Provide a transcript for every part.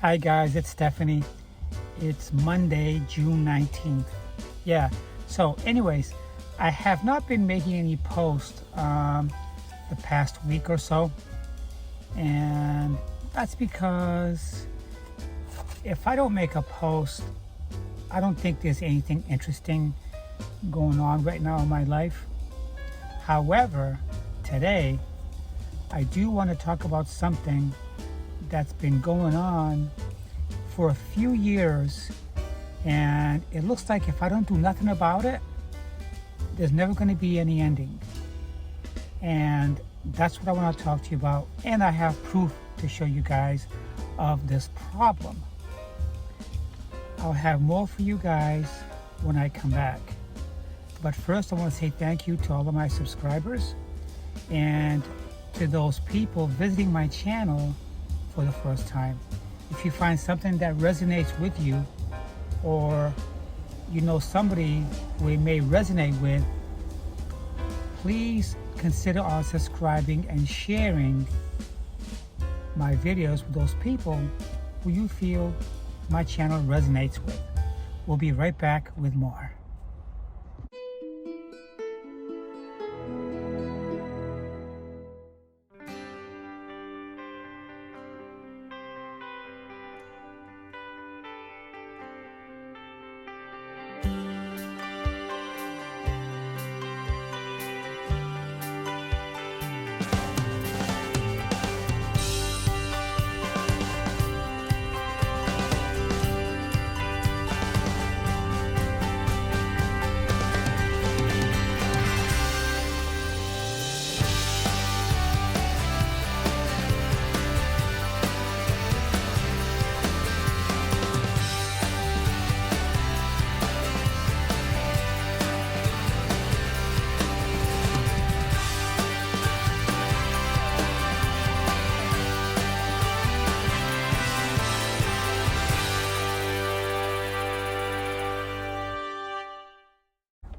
Hi guys, it's Stephanie. It's Monday, June 19th. Yeah, so anyways, I have not been making any posts the past week or so. And that's because if I don't make a post, I don't think there's anything interesting going on right now in my life. However, today, I do want to talk about something that's been going on for a few years, and it looks like if I don't do nothing about it, there's never going to be any ending. And that's what I want to talk to you about, and I have proof to show you guys of this problem. I'll have more for you guys when I come back. But first I want to say thank you to all of my subscribers and to those people visiting my channel for the first time. If you find something that resonates with you, or you know somebody who it may resonate with, please consider subscribing and sharing my videos with those people who you feel my channel resonates with. We'll be right back with more.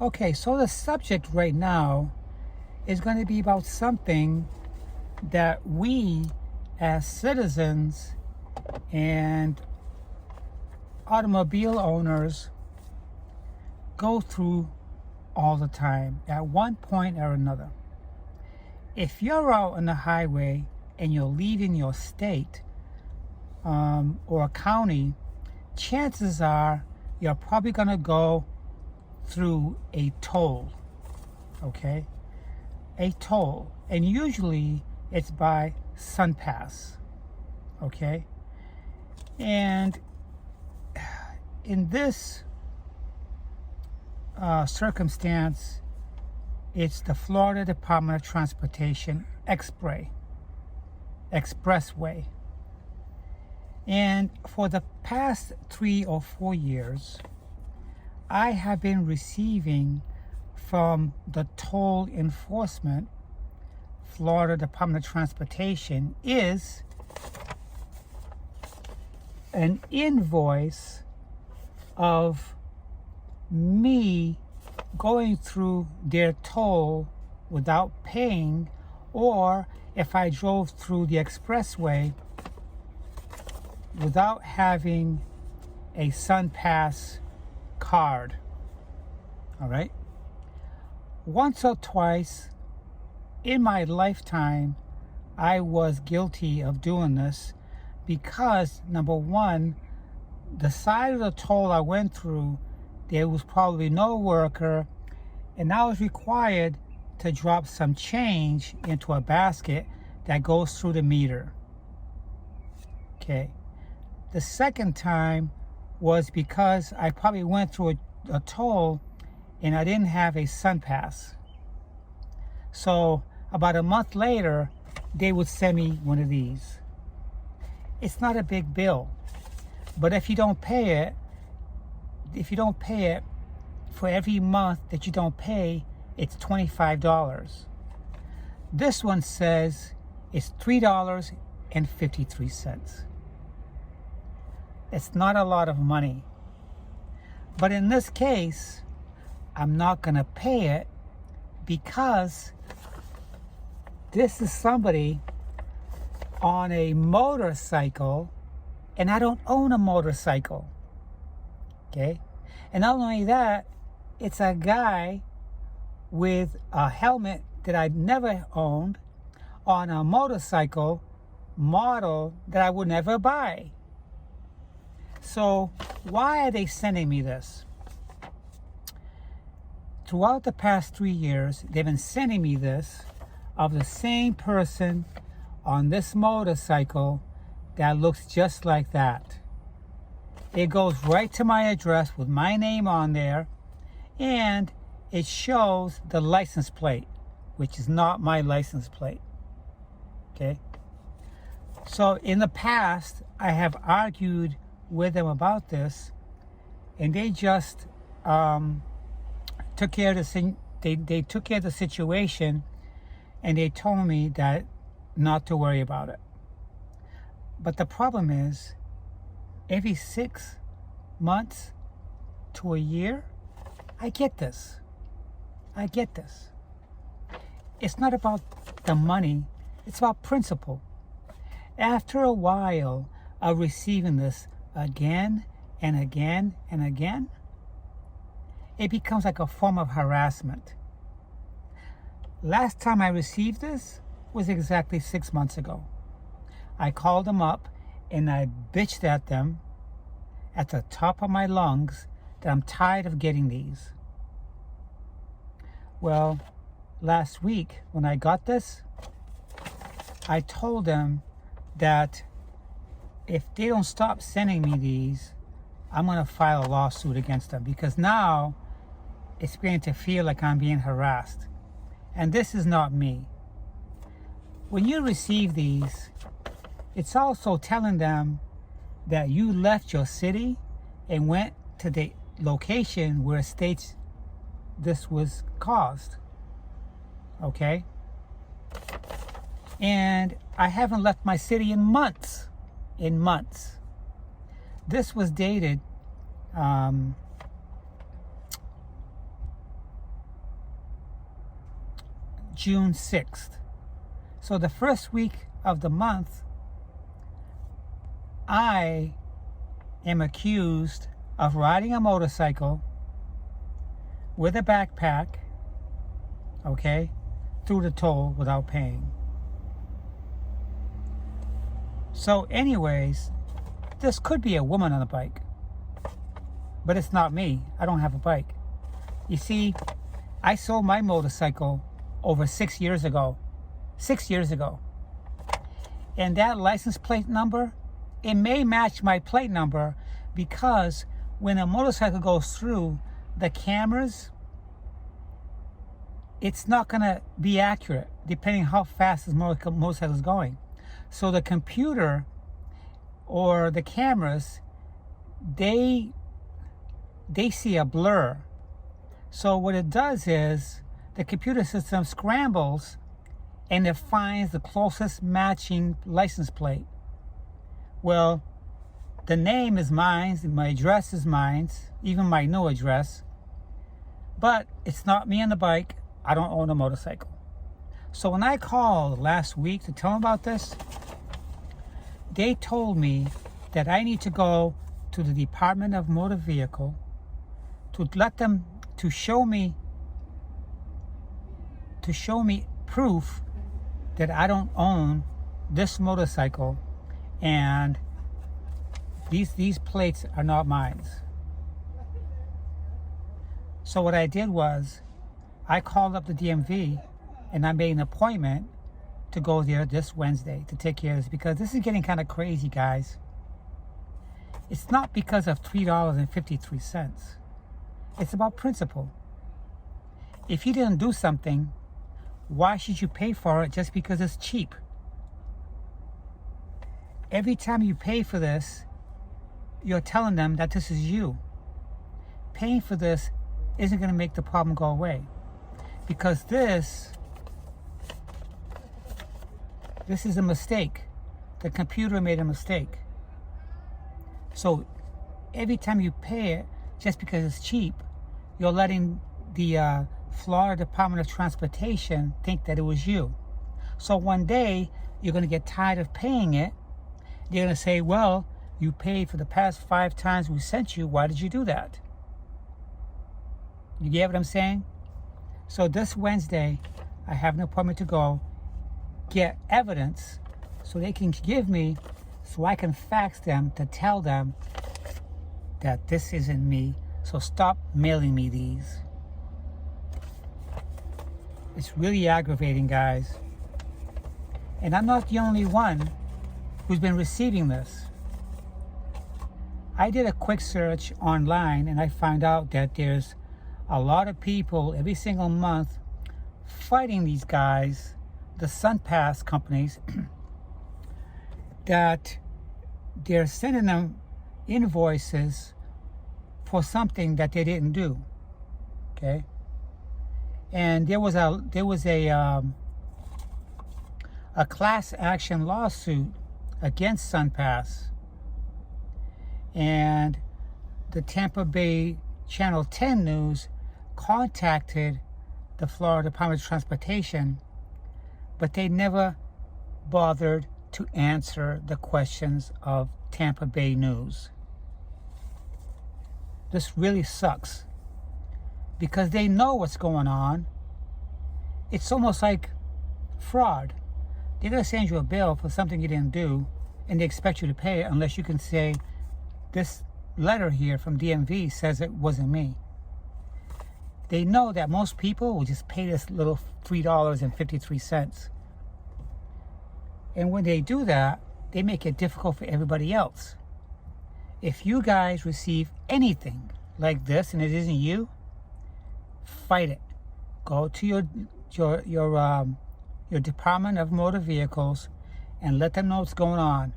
Okay, so the subject right now is going to be about something that we as citizens and automobile owners go through all the time at one point or another. If you're out on the highway and you're leaving your state or a county, chances are you're probably going to go through a toll, okay? A toll, and usually it's by sunpass, okay? And in this circumstance, it's the Florida Department of Transportation expressway. And for the past 3 or 4 years, I have been receiving from the toll enforcement, Florida Department of Transportation, is an invoice of me going through their toll without paying, or if I drove through the expressway without having a sunpass card. All right. Once or twice in my lifetime, I was guilty of doing this because, number one, the side of the toll I went through, there was probably no worker, and I was required to drop some change into a basket that goes through the meter. Okay. The second time was because I probably went through a toll and I didn't have a sunpass. So about a month later, they would send me one of these. It's not a big bill, but if you don't pay it for every month that you don't pay, it's $25. This one says it's $3.53. It's not a lot of money. But in this case, I'm not going to pay it because this is somebody on a motorcycle and I don't own a motorcycle. Okay? And not only that, it's a guy with a helmet that I never owned on a motorcycle model that I would never buy. So why are they sending me this? Throughout the past 3 years, they've been sending me this of the same person on this motorcycle that looks just like that. It goes right to my address with my name on there, and it shows the license plate, which is not my license plate. Okay? So in the past, I have argued with them about this, and they just took care of they took care of the situation, and they told me that not to worry about it. But the problem is, every 6 months to a year, I get this. I get this. It's not about the money, it's about principle. After a while of receiving this again and again and again, it becomes like a form of harassment. Last time I received this was exactly 6 months ago. I called them up and I bitched at them at the top of my lungs that I'm tired of getting these. Well, last week when I got this, I told them that if they don't stop sending me these, I'm going to file a lawsuit against them, because now it's beginning to feel like I'm being harassed. And this is not me. When you receive these, it's also telling them that you left your city and went to the location where it states this was caused. Okay? And I haven't left my city in months. In months. This was dated June 6th. So the first week of the month, I am accused of riding a motorcycle with a backpack, okay, through the toll without paying. So anyways, this could be a woman on a bike, but it's not me. I don't have a bike. You see, I sold my motorcycle over 6 years ago. 6 years ago. And that license plate number, it may match my plate number, because when a motorcycle goes through the cameras, it's not going to be accurate depending how fast this motorcycle is going. So the computer or the cameras, they see a blur. So what it does is the computer system scrambles and it finds the closest matching license plate. Well, the name is mine, my address is mine, even my new address, but it's not me on the bike. I don't own a motorcycle. So when I called last week to tell them about this, they told me that I need to go to the Department of Motor Vehicle to show me proof that I don't own this motorcycle, and these plates are not mine. So what I did was I called up the DMV and I made an appointment to go there this Wednesday to take care of this, because this is getting kind of crazy, guys. It's not because of $3.53. It's about principle. If you didn't do something, why should you pay for it just because it's cheap? Every time you pay for this, you're telling them that this is you. Paying for this isn't going to make the problem go away, because this is a mistake. The computer made a mistake. So every time you pay it, just because it's cheap, you're letting the Florida Department of Transportation think that it was you. So one day, you're going to get tired of paying it. They're going to say, well, You paid for the past 5 times we sent you. Why did you do that? You get what I'm saying? So this Wednesday, I have an appointment to go get evidence so they can give me, so I can fax them to tell them that this isn't me. So stop mailing me these. It's really aggravating, guys. And I'm not the only one who's been receiving this. I did a quick search online and I found out that there's a lot of people every single month fighting these guys, the sunpass companies, that they're sending them invoices for something that they didn't do. Okay, and there was a class action lawsuit against sunpass, and the Tampa Bay Channel 10 News contacted the Florida Department of Transportation, but they never bothered to answer the questions of Tampa Bay News. This really sucks because they know what's going on. It's almost like fraud. They're going to send you a bill for something you didn't do, and they expect you to pay it unless you can say, this letter here from DMV says it wasn't me. They know that most people will just pay this little $3.53. And when they do that, they make it difficult for everybody else. If you guys receive anything like this and it isn't you, fight it. Go to your Department of Motor Vehicles and let them know what's going on,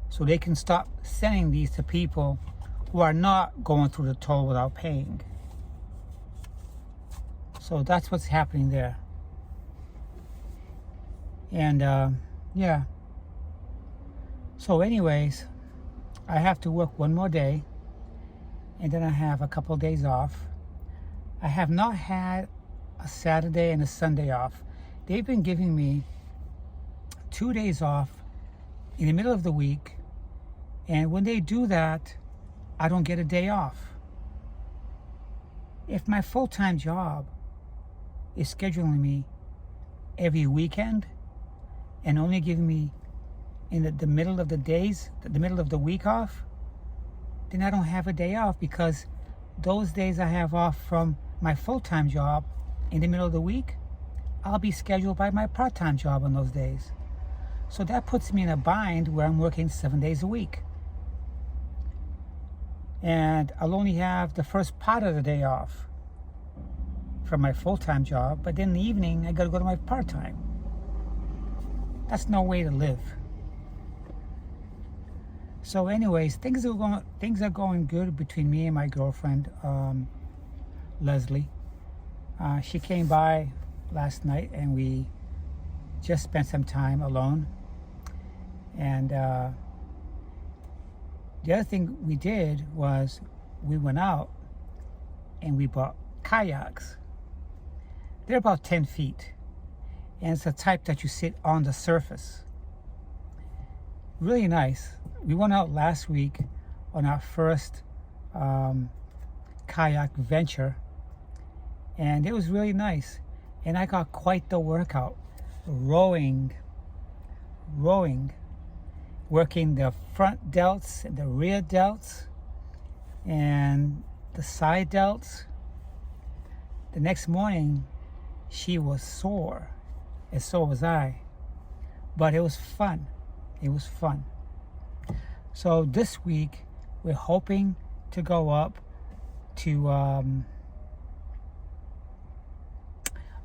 so they can stop sending these to people who are not going through the toll without paying. So that's what's happening there. And yeah. So anyways, I have to work one more day, and then I have a couple of days off. I have not had a Saturday and a Sunday off. They've been giving me 2 days off in the middle of the week, and when they do that, I don't get a day off. If my full-time job is scheduling me every weekend and only giving me in the middle of the days, the middle of the week off, then I don't have a day off, because those days I have off from my full-time job in the middle of the week, I'll be scheduled by my part-time job on those days. So that puts me in a bind where I'm working 7 days a week. And I'll only have the first part of the day off from my full-time job, but then in the evening I gotta go to my part-time. That's no way to live. So anyways, things are going good between me and my girlfriend, Leslie. She came by last night and we just spent some time alone. And the other thing we did was we went out and we bought kayaks. They're about 10 feet. And it's the type that you sit on the surface. Really nice. We went out last week on our first kayak venture, and it was really nice. And I got quite the workout. Rowing, working the front delts and the rear delts and the side delts. The next morning, she was sore, and so was I. But it was fun. It was fun. So this week, we're hoping to go up to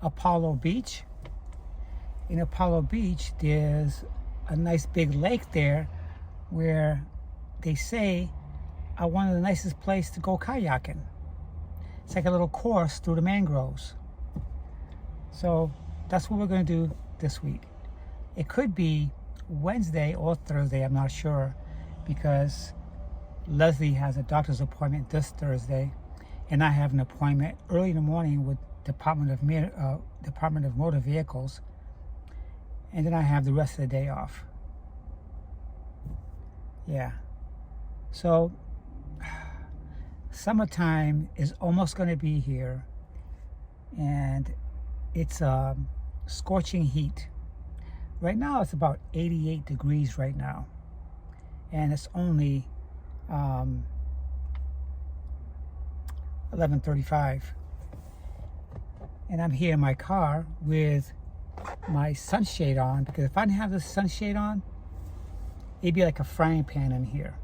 Apollo Beach. In Apollo Beach, there's a nice big lake there where they say are one of the nicest places to go kayaking. It's like a little course through the mangroves. So that's what we're going to do this week. It could be Wednesday or Thursday, I'm not sure, because Leslie has a doctor's appointment this Thursday, and I have an appointment early in the morning with Department of Motor Vehicles, and then I have the rest of the day off. Yeah. So summertime is almost going to be here, and it's scorching heat. Right now it's about 88 degrees right now, and it's only 11:35, and I'm here in my car with my sunshade on, because if I didn't have the sunshade on, it'd be like a frying pan in here.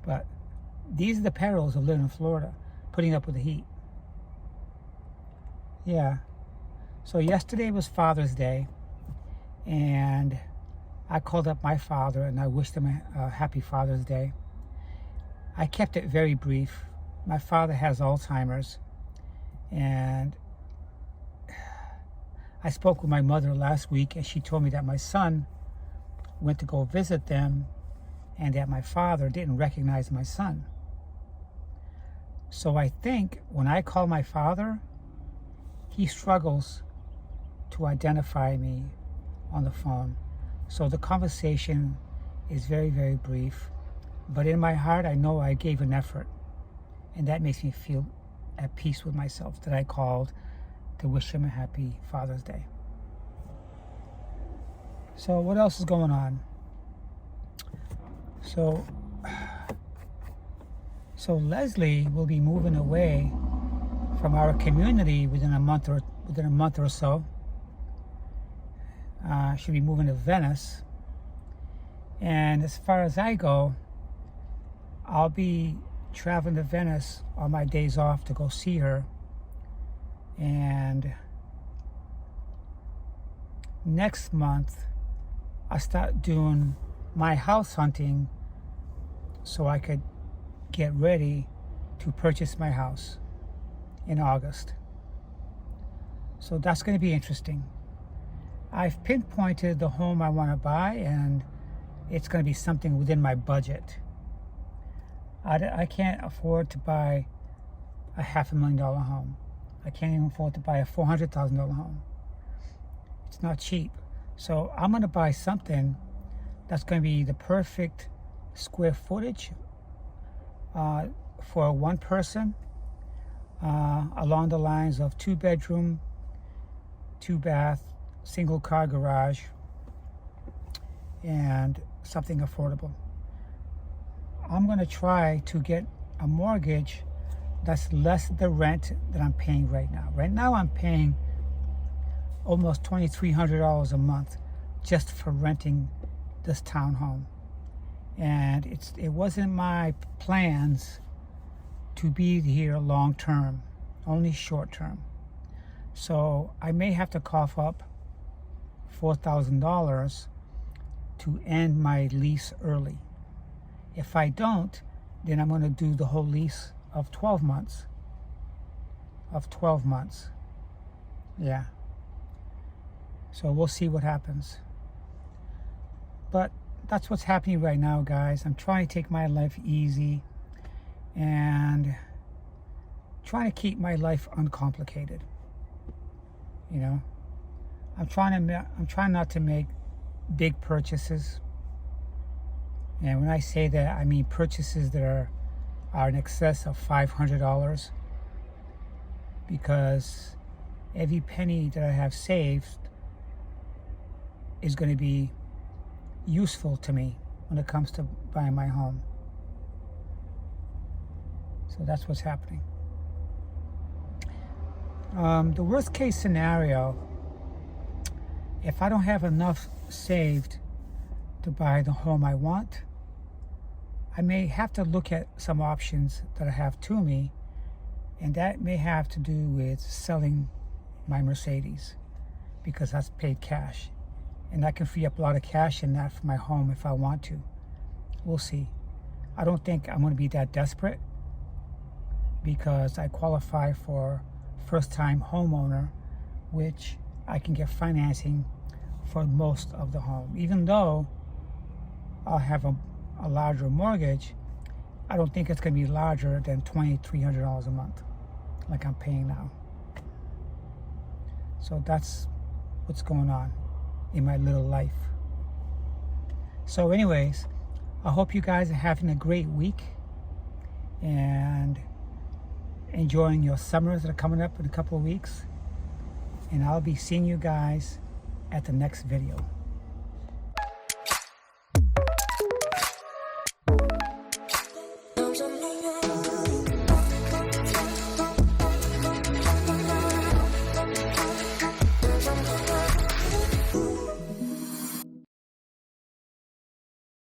But these are the perils of living in Florida, putting up with the heat. Yeah. So yesterday was Father's Day, and I called up my father and I wished him a happy Father's Day. I kept it very brief. My father has Alzheimer's, and I spoke with my mother last week, and she told me that my son went to go visit them and that my father didn't recognize my son. So I think when I call my father, he struggles to identify me on the phone. So the conversation is very, very brief. But in my heart, I know I gave an effort. And that makes me feel at peace with myself, that I called to wish him a happy Father's Day. So what else is going on? So Leslie will be moving away from our community within a month or so. She'll be moving to Venice. And as far as I go, I'll be traveling to Venice on my days off to go see her. And next month, I start doing my house hunting so I could get ready to purchase my house in August. So that's going to be interesting. I've pinpointed the home I want to buy, and it's going to be something within my budget. I can't afford to buy a $500,000 home. I can't even afford to buy a $400,000 home. It's not cheap. So I'm going to buy something that's going to be the perfect square footage for one person, along the lines of 2-bedroom, 2-bath, single car garage, and something affordable. I'm going to try to get a mortgage that's less the rent that I'm paying right now. Right now I'm paying almost $2,300 a month just for renting this townhome. And it wasn't my plans to be here long term, only short term. So I may have to cough up $4,000 to end my lease early. If I don't, then I'm going to do the whole lease of 12 months. Yeah. So we'll see what happens. But that's what's happening right now, guys. I'm trying to take my life easy and trying to keep my life uncomplicated. You know, I'm trying not to make big purchases. And when I say that, I mean purchases that are in excess of $500, because every penny that I have saved is going to be useful to me when it comes to buying my home. So that's what's happening. The worst case scenario, if I don't have enough saved to buy the home I want, I may have to look at some options that I have to me, and that may have to do with selling my Mercedes, because that's paid cash, and I can free up a lot of cash in that for my home if I want to. We'll see. I don't think I'm going to be that desperate, because I qualify for first-time homeowner, which I can get financing for most of the home. Even though I'll have a larger mortgage, I don't think it's going to be larger than $2,300 a month like I'm paying now. So that's what's going on in my little life. So anyways, I hope you guys are having a great week and enjoying your summers that are coming up in a couple of weeks. And I'll be seeing you guys at the next video.